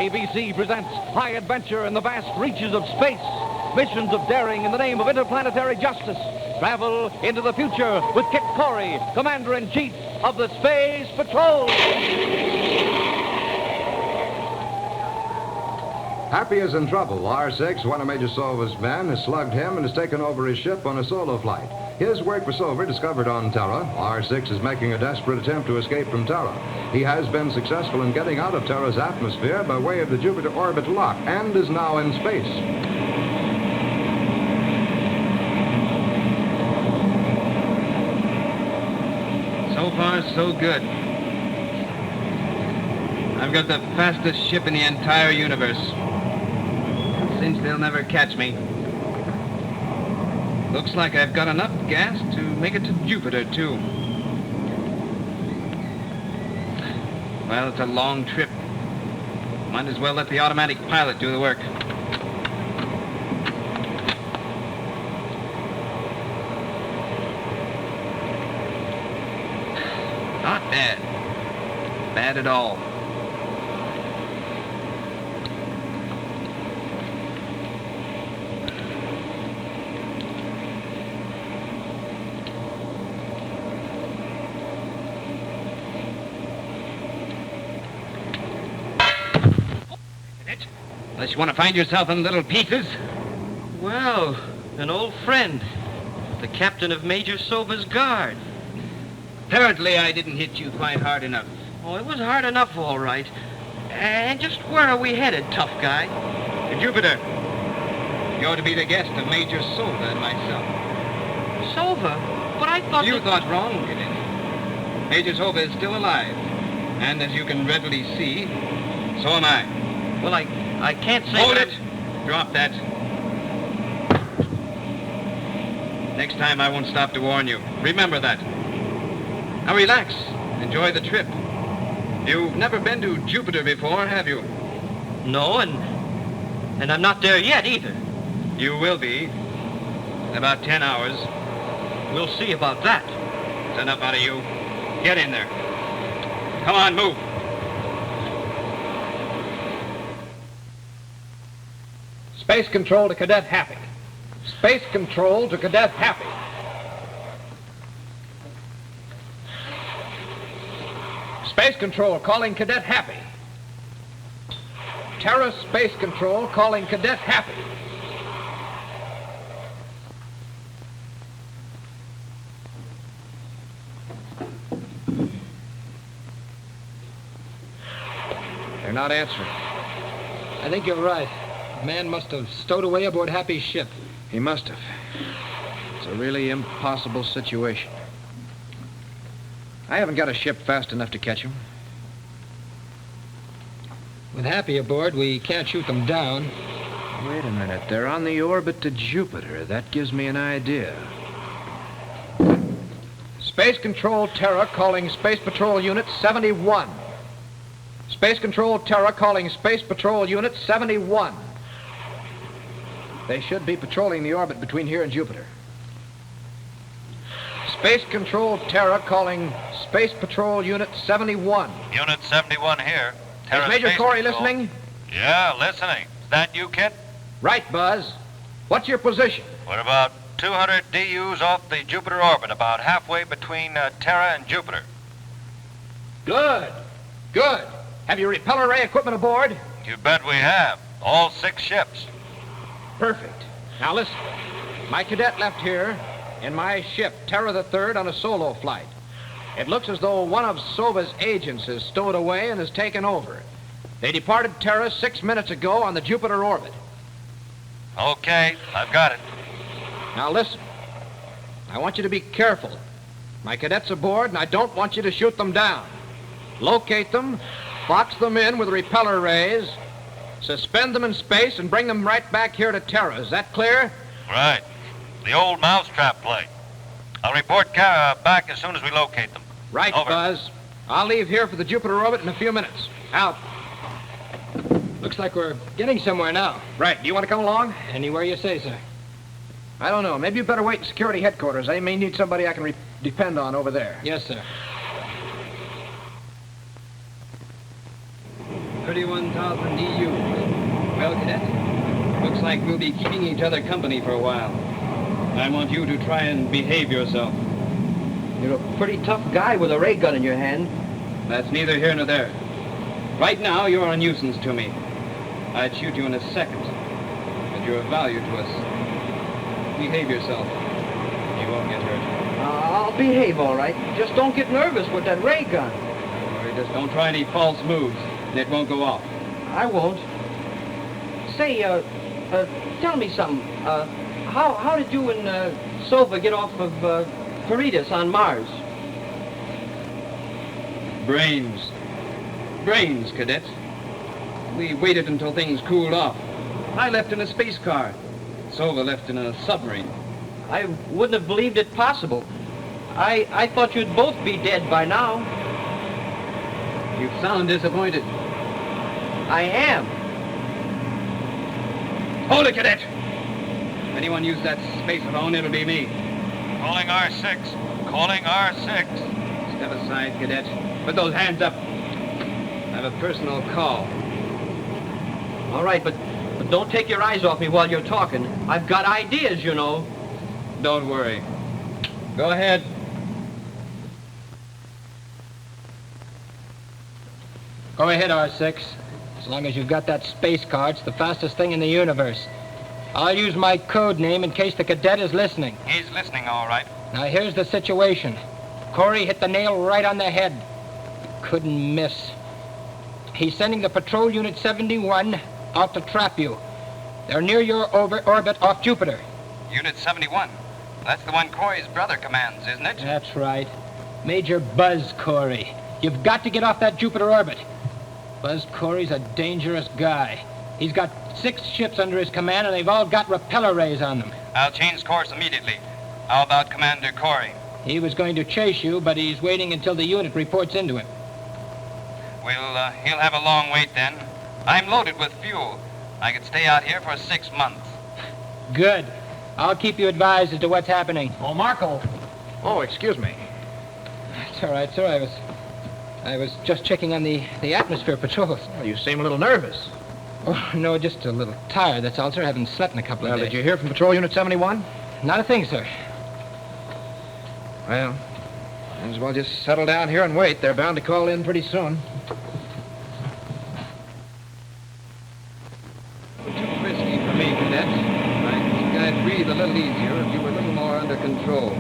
KABC presents High Adventure in the Vast Reaches of Space. Missions of daring in the name of interplanetary justice. Travel into the future with Kit Corey, Commander-in-Chief of the Space Patrol. Happy is in trouble. R6, one of Major Silver's men, has slugged him and has taken over his ship on a solo flight. His work for Silver discovered on Terra. R6 is making a desperate attempt to escape from Terra. He has been successful in getting out of Terra's atmosphere by way of the Jupiter orbit lock and is now in space. So far, so good. I've got the fastest ship in the entire universe. Since they'll never catch me. Looks like I've got enough gas to make it to Jupiter, too. Well, it's a long trip. Might as well let the automatic pilot do the work. Not bad. Bad at all. Unless you want to find yourself in little pieces. Well, an old friend. The captain of Major Sova's guard. Apparently I didn't hit you quite hard enough. Oh, it was hard enough, all right. And just where are we headed, tough guy? To Jupiter. You're to be the guest of Major Sova and myself. Sova? But I thought You thought wrong, you did. Major Sova is still alive. And as you can readily see, so am I. Well, I can't say... Hold it! Drop that. Next time I won't stop to warn you. Remember that. Now relax. Enjoy the trip. You've never been to Jupiter before, have you? No, and I'm not there yet, either. You will be. In about 10 hours. We'll see about that. That's enough out of you. Get in there. Come on, move. Space Control to Cadet Happy. Space Control to Cadet Happy. Space Control calling Cadet Happy. Terra Space Control calling Cadet Happy. They're not answering. I think you're right. The man must have stowed away aboard Happy's ship. He must have. It's a really impossible situation. I haven't got a ship fast enough to catch him. With Happy aboard, we can't shoot them down. Wait a minute. They're on the orbit to Jupiter. That gives me an idea. Space Control Terra calling Space Patrol Unit 71. Space Control Terra calling Space Patrol Unit 71. They should be patrolling the orbit between here and Jupiter. Space Control Terra calling Space Patrol Unit 71. Unit 71 here. Terra Is Major Space Corey Control. listening? Yeah, listening. Is that you, Kit? Right, Buzz. What's your position? We're about 200 DUs off the Jupiter orbit, about halfway between Terra and Jupiter. Good. Good. Have your repeller ray equipment aboard? You bet we have. All 6 ships. Perfect. Now listen. My cadet left here in my ship, Terra the Third, on a solo flight. It looks as though one of Sova's agents has stowed away and has taken over. They departed Terra 6 minutes ago on the Jupiter orbit. Okay, I've got it. Now listen. I want you to be careful. My cadets aboard, and I don't want you to shoot them down. Locate them, box them in with repeller rays, suspend them in space, and bring them right back here to Terra. Is that clear? Right. The old mousetrap play. I'll report back as soon as we locate them. Right, Over. Buzz. I'll leave here for the Jupiter orbit in a few minutes. Out. Looks like we're getting somewhere now. Right. Do you want to come along? Anywhere you say, sir. I don't know. Maybe you better wait in security headquarters. I may need somebody I can depend on over there. Yes, sir. 31,000 DU. Well, Cadet, looks like we'll be keeping each other company for a while. I want you to try and behave yourself. You're a pretty tough guy with a ray gun in your hand. That's neither here nor there. Right now, you're a nuisance to me. I'd shoot you in a second, but you're of value to us. Behave yourself. You won't get hurt. I'll behave all right. Just don't get nervous with that ray gun. Or just don't try any false moves, and it won't go off. I won't. Say, tell me something. How did you and Sova get off of Caritas on Mars? Brains. Brains, Cadet. We waited until things cooled off. I left in a space car. Sova left in a submarine. I wouldn't have believed it possible. I thought you'd both be dead by now. You sound disappointed. I am. Hold it, Cadet! If anyone used that space phone, it'll be me. Calling R6. Calling R6. Step aside, Cadet. Put those hands up. I have a personal call. All right, but don't take your eyes off me while you're talking. I've got ideas, you know. Don't worry. Go ahead. Go ahead, R6. As long as you've got that space car, it's the fastest thing in the universe. I'll use my code name in case the cadet is listening. He's listening, all right. Now, here's the situation. Corey hit the nail right on the head. Couldn't miss. He's sending the Patrol Unit 71 out to trap you. They're near your orbit off Jupiter. Unit 71. That's the one Corey's brother commands, isn't it? That's right. Major Buzz Corey. You've got to get off that Jupiter orbit. Buzz Corey's a dangerous guy. He's got 6 ships under his command, and they've all got repeller rays on them. I'll change course immediately. How about Commander Corey? He was going to chase you, but he's waiting until the unit reports into him. He'll have a long wait then. I'm loaded with fuel. I could stay out here for 6 months. Good. I'll keep you advised as to what's happening. Oh, Marco. Oh, excuse me. It's all right, sir. I was just checking on the atmosphere patrols. Well, you seem a little nervous. Oh, no, just a little tired, that's all, sir. I haven't slept in a couple of Well, days. did you hear from Patrol Unit 71? Not a thing, sir. Well, might as well just settle down here and wait. They're bound to call in pretty soon. Too risky for me, Cadet. I think I'd breathe a little easier if you were a little more under control.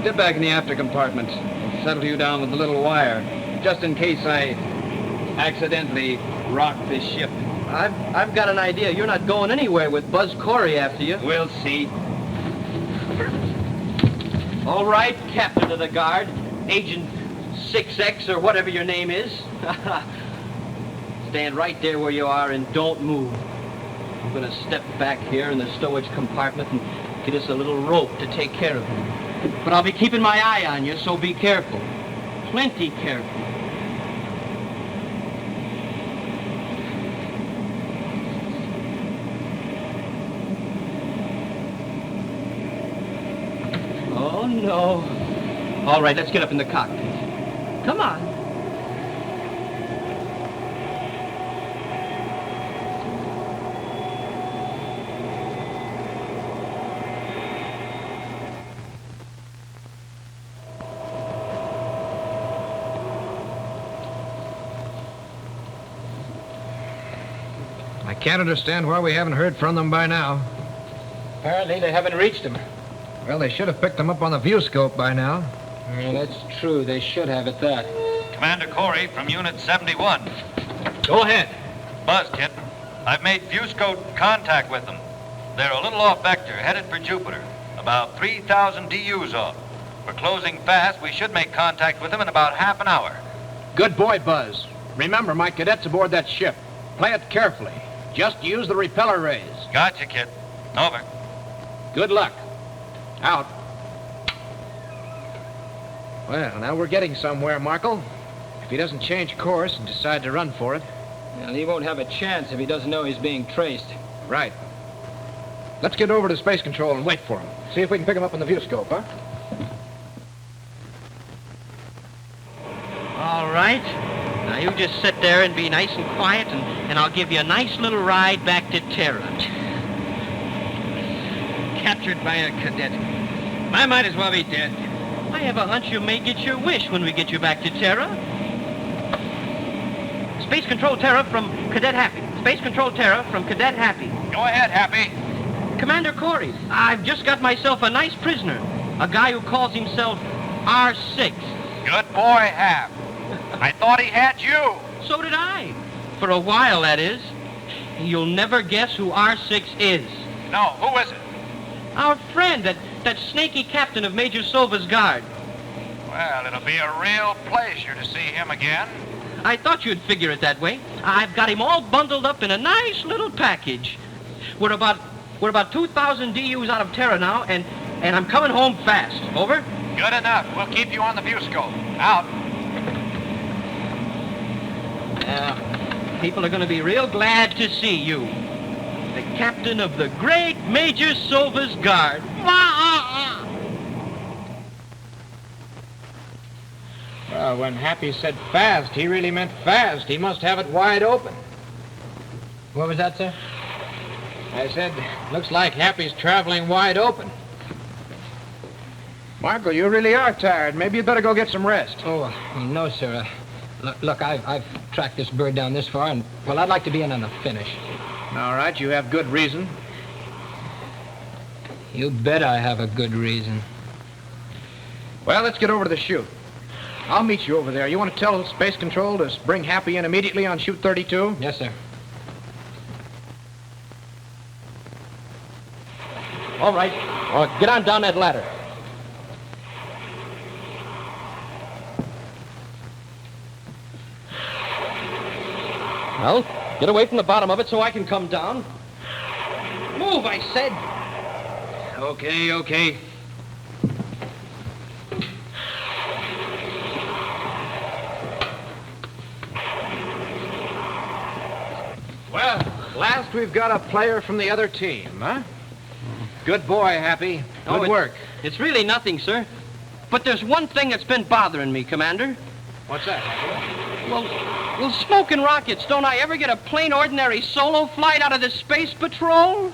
Step back in the after compartment. I'll settle you down with a little wire, just in case I accidentally rock this ship. I've got an idea. You're not going anywhere with Buzz Corey after you. We'll see. All right, Captain of the Guard, Agent 6X or whatever your name is. Stand right there where you are and don't move. I'm going to step back here in the stowage compartment and get us a little rope to take care of him. But I'll be keeping my eye on you, so be careful. Plenty careful. Oh, no. All right, let's get up in the cockpit. Come on. I can't understand why we haven't heard from them by now. Apparently they haven't reached him. Well, they should have picked them up on the viewscope by now. Yeah, that's true. They should have at that. Commander Corey from Unit 71. Go ahead. Buzz, kid. I've made viewscope contact with them. They're a little off vector, headed for Jupiter. About 3,000 DUs off. We're closing fast. We should make contact with them in about half an hour. Good boy, Buzz. Remember, my cadets aboard that ship. Play it carefully. Just use the repeller rays. Gotcha, kid. Over. Good luck. Out. Well, now we're getting somewhere, Markle. If he doesn't change course and decide to run for it. Well, he won't have a chance if he doesn't know he's being traced. Right. Let's get over to Space Control and wait for him. See if we can pick him up on the viewscope, huh? All right. Now, you just sit there and be nice and quiet, and I'll give you a nice little ride back to Terra. Captured by a cadet. I might as well be dead. I have a hunch you may get your wish when we get you back to Terra. Space Control Terra from Cadet Happy. Space Control Terra from Cadet Happy. Go ahead, Happy. Commander Corey, I've just got myself a nice prisoner. A guy who calls himself R6. Good boy, Hap. I thought he had you. So did I. For a while, that is. You'll never guess who R6 is. No, who is it? Our friend, that snaky captain of Major Sova's guard. Well, it'll be a real pleasure to see him again. I thought you'd figure it that way. I've got him all bundled up in a nice little package. We're about 2,000 DUs out of Terra now, and I'm coming home fast. Over? Good enough. We'll keep you on the viewscope. Out. People are going to be real glad to see you. The captain of the great Major Sova's guard. Well, when Happy said fast, he really meant fast. He must have it wide open. What was that, sir? I said, looks like Happy's traveling wide open. Marco, you really are tired. Maybe you'd better go get some rest. Oh, no, sir. Look, I've tracked this bird down this far, and, well, I'd like to be in on the finish. All right, you have good reason. You bet I have a good reason. Well, let's get over to the chute. I'll meet you over there. You want to tell Space Control to bring Happy in immediately on chute 32? Yes, sir. All right. Get on down that ladder. Well, get away from the bottom of it so I can come down. Move, I said. Okay. Well, last we've got a player from the other team, huh? Good boy, Happy. Good work. It's really nothing, sir. But there's one thing that's been bothering me, Commander. What's that, Happy? Well, smoking rockets, don't I ever get a plain ordinary solo flight out of the Space Patrol?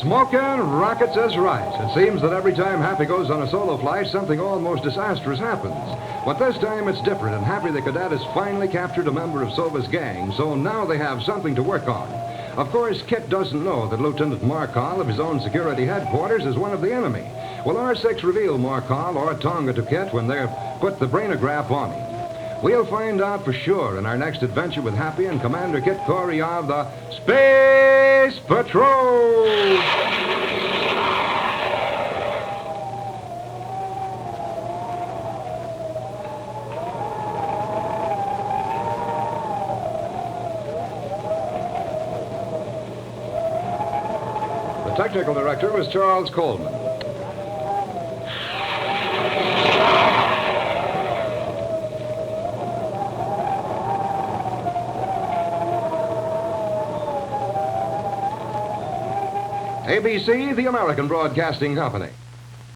Smoking rockets is right. It seems that every time Happy goes on a solo flight, something almost disastrous happens. But this time it's different, and Happy the Cadet has finally captured a member of Sova's gang, so now they have something to work on. Of course, Kit doesn't know that Lieutenant Markall of his own security headquarters is one of the enemy. Will R6 reveal Markall or Tonga to Kit when they put the brainograph on him? We'll find out for sure in our next adventure with Happy and Commander Kit Corey of the Space Patrol! The technical director was Charles Coleman. ABC, the American Broadcasting Company.